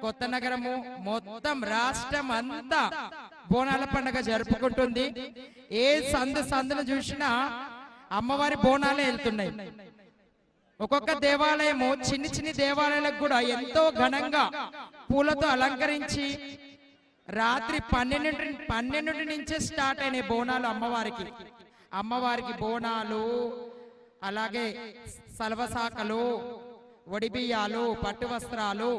కొత్త నగరము మొత్తం రాష్ట్రం అంతా బోనాల పండుగ జరుపుకుంటుంది. ఏ సందును చూసినా అమ్మవారి బోనాలే వెళ్తున్నాయి. ఒక్కొక్క దేవాలయము చిన్ని దేవాలయాలకు కూడా ఎంతో ఘనంగా పూలతో అలంకరించి రాత్రి 12 నుంచే స్టార్ట్ అయినాయి బోనాలు అమ్మవారికి బోనాలు, అలాగే సల్వసాకలు, ఒడిబియ్యాలు, పట్టు వస్త్రాలు,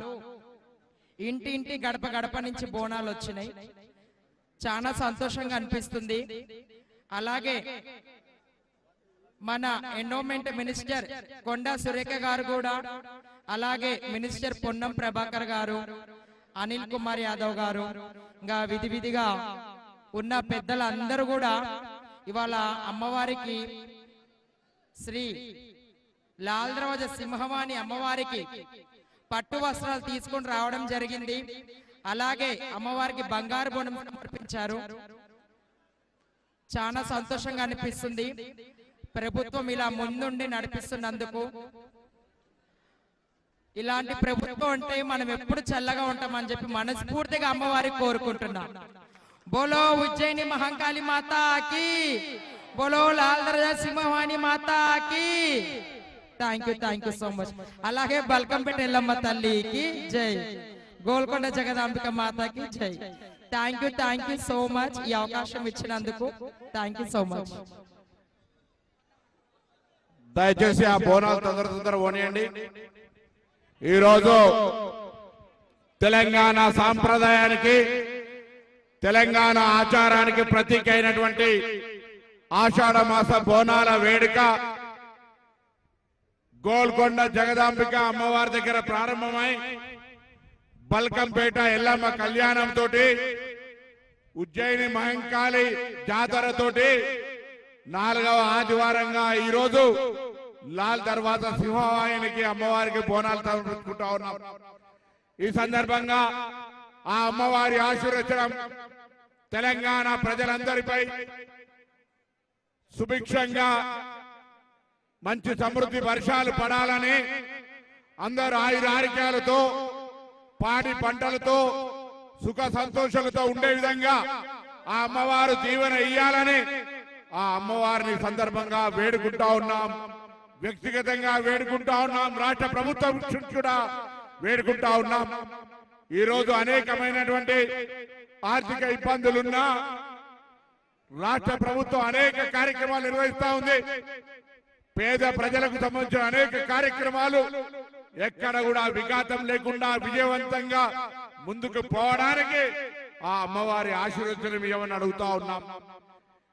ఇంటి గడప నుంచి బోనాలు వచ్చినాయి. చాలా సంతోషంగా అనిపిస్తుంది. అలాగే మన ఎండోమెంట్ మినిస్టర్ కొండా సురేఖ గారు కూడా, అలాగే మినిస్టర్ పొన్నం ప్రభాకర్ గారు, అనిల్ కుమార్ యాదవ్ గారు, ఇంకా విధిగా ఉన్న పెద్దలందరూ కూడా ఇవాళ అమ్మవారికి శ్రీ లాల్ దర్వాజా సింహవాణి అమ్మవారికి పట్టు వస్త్రాలు తీసుకొని రావడం జరిగింది. అలాగే అమ్మవారికి బంగారు బోనం సమర్పించారు. చాలా సంతోషంగా అనిపిస్తుంది. ప్రభుత్వం ఇలా ముందుండి నడిపిస్తున్నందుకు. ఇలాంటి ప్రభుత్వం అంటే మనం ఎప్పుడు చల్లగా ఉంటామని చెప్పి మనస్ఫూర్తిగా అమ్మవారికి కోరుకుంటున్నాం. బోలో ఉజ్జయిని మహంకాళి మాతాకి, బోలో లాల్ దర్వాజా సింహవాణి మాతాకి. Thank you so much. అలాగే బల్కంపేట ఎల్లమ్మ తల్లికి జై, గోల్కొండ జగదాంబిక మాతాకి జై. Thank you so much. ఈ అవకాశం ఇచ్చినందుకు థ్యాంక్ యూ సో మచ్. దయచేసి ఆ బోనాలు తొందర పోనీయండి. ఈరోజు తెలంగాణ సాంప్రదాయానికి, తెలంగాణ ఆచారానికి ప్రతీక అయినటువంటి ఆషాఢ మాస బోనాల వేడుక గోల్కొండ జగదాంబిక అమ్మవారి దగ్గర ప్రారంభమై బల్కంపేట ఎల్లమ్మ కళ్యాణం తోటి, ఉజ్జయిని మహంకాళి జాతరతోటి 4వ ఆదివారంగా ఈరోజు లాల్ దర్వాజా సింహవాహినికి అమ్మవారికి బోనాలు సమర్పించుకుంటా ఉన్నాం. ఈ సందర్భంగా ఆ అమ్మవారి ఆశీర్వచనం తెలంగాణ ప్రజలందరిపై సుభిక్షంగా మంచి సమృద్ధి వర్షాలు పడాలని, అందరూ ఆయురారోగ్యాలతో పాడి పంటలతో సుఖ సంతోషాలతో ఉండే విధంగా ఆ అమ్మవారు దీవెన ఇయ్యాలని ఆ అమ్మవారిని సందర్భంగా వేడుకుంటా ఉన్నాం. వ్యక్తిగతంగా వేడుకుంటా ఉన్నాం. రాష్ట్ర ప్రభుత్వం కూడా వేడుకుంటా ఉన్నాం. ఈ రోజు అనేకమైనటువంటి ఆర్థిక ఇబ్బందులున్నా రాష్ట్ర ప్రభుత్వం అనేక కార్యక్రమాలు నిర్వహిస్తా ఉంది. పేద ప్రజలకు సంబంధించిన అనేక కార్యక్రమాలు ఎక్కడ కూడా విఘాతం లేకుండా విజయవంతంగా ముందుకు పోవడానికి ఆ అమ్మవారి ఆశీర్వచనం ఇవ్వమని అడుగుతా ఉన్నాం.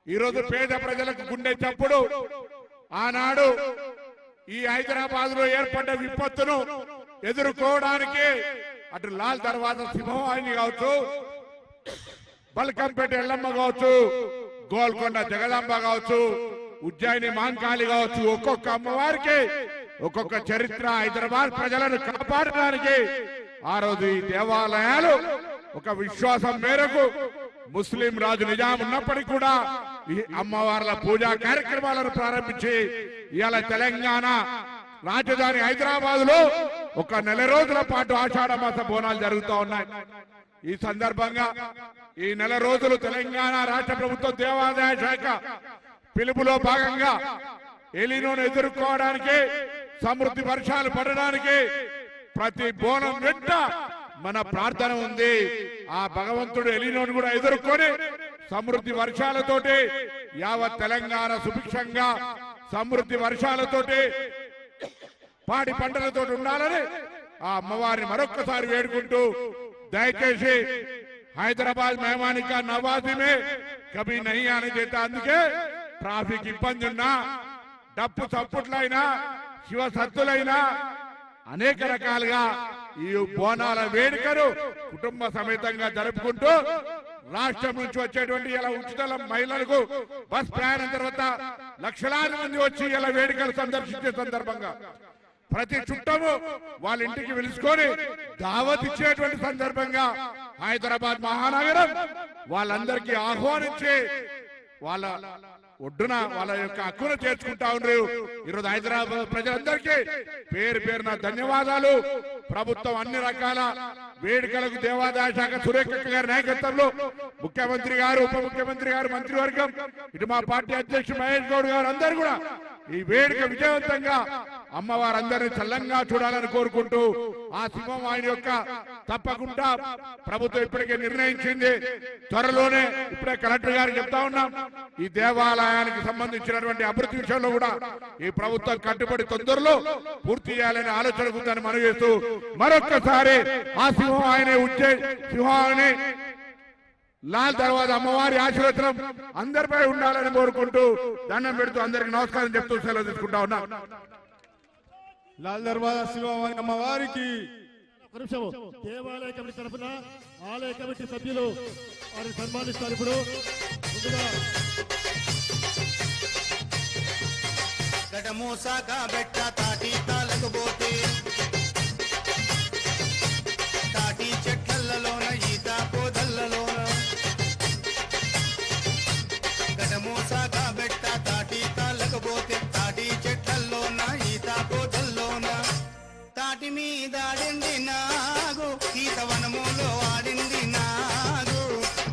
ఈరోజు పేద ప్రజలకు గుండె చప్పుడు ఆనాడు ఈ హైదరాబాద్ లో ఏర్పడ్డ విపత్తును ఎదుర్కోవడానికి అటు లాల్ దర్వాజా సింహవాహిని కావచ్చు, బల్కంపేట ఎల్లమ్మ కావచ్చు, గోల్కొండ జగదాంబ కావచ్చు, ఉజ్జయిని మహంకాళి కావచ్చు, ఒక్కొక్క అమ్మవారికి ఒక్కొక్క చరిత్ర. హైదరాబాద్ ప్రజలను కాపాడడానికి ఆ రోజు ఈ దేవాలయాలు ఒక విశ్వాసం మేరకు ముస్లిం రాజు నిజాం ఉన్నప్పటికీ కూడా ఈ అమ్మవార్ల పూజా కార్యక్రమాలను ప్రారంభించి ఇవాళ తెలంగాణ రాజధాని హైదరాబాద్ లో ఒక 4 రోజుల పాటు ఆషాఢ మాస బోనాలు జరుగుతూ ఉన్నాయి. ఈ సందర్భంగా ఈ 4 రోజులు తెలంగాణ రాష్ట్ర ప్రభుత్వ దేవాదాయ శాఖ పిలుపులో భాగంగా ఎలినోను ఎదుర్కోవడానికి, సమృద్ధి వర్షాలు పడడానికి ప్రతి బోనం వెంట మన ప్రార్థన ఉంది. ఆ భగవంతుడు ఎలినోను కూడా ఎదుర్కొని సమృద్ధి వర్షాలతోటి యావత్ తెలంగాణ సుభిక్షంగా సమృద్ధి వర్షాలతోటి పాడి పంటలతో ఉండాలని ఆ అమ్మవారిని మరొక్కసారి వేడుకుంటూ, దయచేసి హైదరాబాద్ మెహమాని కా నవాజీ మే కభీ నహీ ఆనే దేతా. అందుకే ట్రాఫిక్ ఇబ్బంది ఉన్నా, డప్పు చప్పుట్లైనా, శివ సత్తులైనా అనేక రకాలుగా ఈ బోనాల వేడుకను కుటుంబ సమేతంగా జరుపుకుంటూ రాష్ట్రం నుంచి వచ్చేటువంటి ఇలా ఉచిత మహిళలకు బస్ ప్రయాణం తర్వాత లక్షలాది మంది వచ్చి ఇలా వేడుకలు సందర్శించే సందర్భంగా ప్రతి చుట్టము వాళ్ళ ఇంటికి పిలుచుకొని దావత్ ఇచ్చేటువంటి సందర్భంగా హైదరాబాద్ మహానగరం వాళ్ళందరికీ ఆహ్వానించి వాళ్ళ ఒడ్డున వాళ్ళ యొక్క హక్కును చేర్చుకుంటా ఉన్నారు. ఈరోజు హైదరాబాద్ ప్రజలందరికీ పేరున ధన్యవాదాలు. ప్రభుత్వం అన్ని రకాల వేడుకలకు దేవాదాయ శాఖ సురేఖ గారి నాయకత్వంలో ముఖ్యమంత్రి గారు, ఉప ముఖ్యమంత్రి గారు, మంత్రివర్గం, ఇటు మా పార్టీ అధ్యక్షుడు మహేష్ గౌడ్ గారు అందరూ కూడా ఈ వేడుక విజయవంతంగా అమ్మవారందరినీ చల్లంగా చూడాలని కోరుకుంటూ ఆ సింహం ఆయన యొక్క తప్పకుండా ప్రభుత్వం ఇప్పటికే నిర్ణయించింది. త్వరలోనే ఇప్పుడే కలెక్టర్ గారు చెప్తా ఉన్నాం, ఈ దేవాలయానికి సంబంధించినటువంటి అభివృద్ధి విషయంలో కూడా ఈ ప్రభుత్వం కట్టుబడి తొందరలో పూర్తి చేయాలనే ఆలోచన ఉందని మనం చేస్తూ మరొక్కసారి ఆ సింహం ఆయనే సింహాన్ని లాల్ దర్వాజ అమ్మవారి ఆశీర్వచనం అందరిపై ఉండాలని కోరుకుంటూ దండం పెడుతూ అందరికి నమస్కారం చెప్తూ సెలవు తీసుకుంటా ఉన్నా. లాల్ దర్వాజ సింహం అమ్మవారికి దేవాలయ కమిటీ తరఫున ఆలయ కమిటీ సభ్యులు వారిని సన్మానిస్తారు. ఇప్పుడు ముందుగా గడమోసాగా బెట్ట తాటి తాళకపోతే తాటి చెట్లలోన ఈత పోదల్లలోన గడమోసాగా బెట్ట తాటి తాళకపోతే తాటి చెట్లలోన ఈత పోదల్లోన తాటి మీద ఆడింది నాగు ఈత వనములో ఆడింది నాగు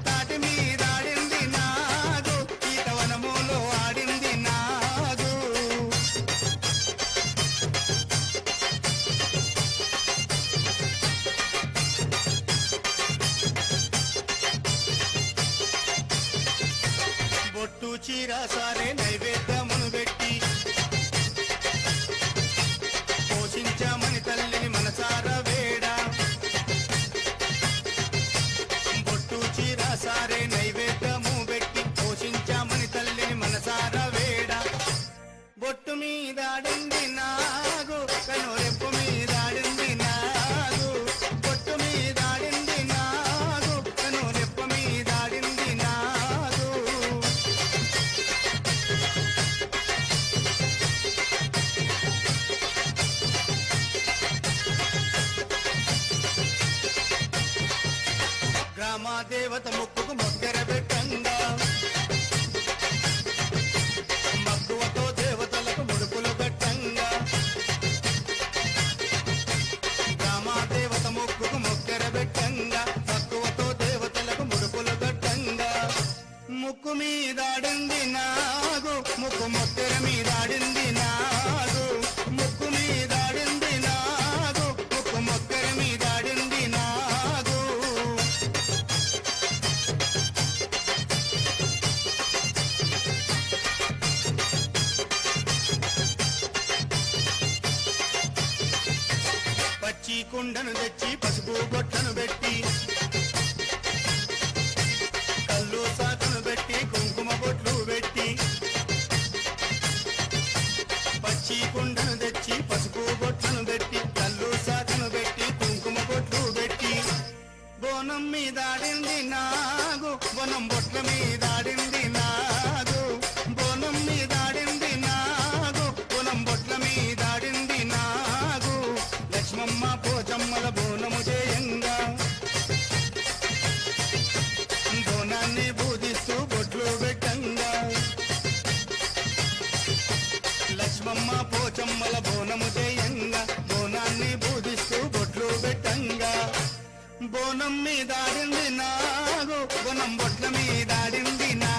తాటి మీద ఆడింది నాగు ఈత వనములో ఆడింది నాగు బొట్టు చీర సారే నైవేద్యమును పెట్టి పోషించామని తల్లిని మనసార వేడ బొట్టు చీర సారే నైవేద్యము పెట్టి పోషించామని తల్లిని మనసార వేడ బొట్టు మీద ఆడింది నాగు కనురెప్పు మీద ఆడింది నాగు బొట్టు మీద ఆడింది నాగు కనురెప్పు మీద ఆడింది నాగు గ్రామ దేవత ముక్కుకు మొగ్గర పెట్టంగా మక్కువతో దేవతలకు ముడుపులు కట్టంగా గ్రామ దేవత ముక్కుకు మొగ్గర పెట్టంగా మక్కువతో దేవతలకు ముడుపులు కట్టంగా ముక్కు మీదాడింది నాగు ముక్కు మొగ్గర మీదాడింది నాగు ముక్కు మీదాడింది నాగు ముక్కు మొగ్గర మీదాడింది నాగు పచ్చి కుండను తెచ్చి పసుపు బొట్లను పెట్టి కల్లు సాకును పెట్టి కుంకుమ బొట్లు పెట్టి పచ్చి కుండను తెచ్చి పసుపు బొట్లను పెట్టి కల్లు సాకును పెట్టి కుంకుమ బొట్లు పెట్టి బోనం మీద ఆడింది నాగు బోనం బొట్ల మీద ఆడింది నాగు బోనం మీద ఆడింది నాగు బోనం బొట్ల మీద ఆడింది నాగు లక్ష్మమ్మ పోచమ్మల బోనము చేయంగా బోనాన్ని పూజిస్తూ బొట్లు పెట్టంగా లక్ష్మమ్మ పోచమ్మల బోనము చేయంగా బోనాన్ని పూజిస్తూ బొట్లు పెట్టంగా బోనం మీద ఆడింది నాగు బోనం బొట్ల మీద ఆడింది నా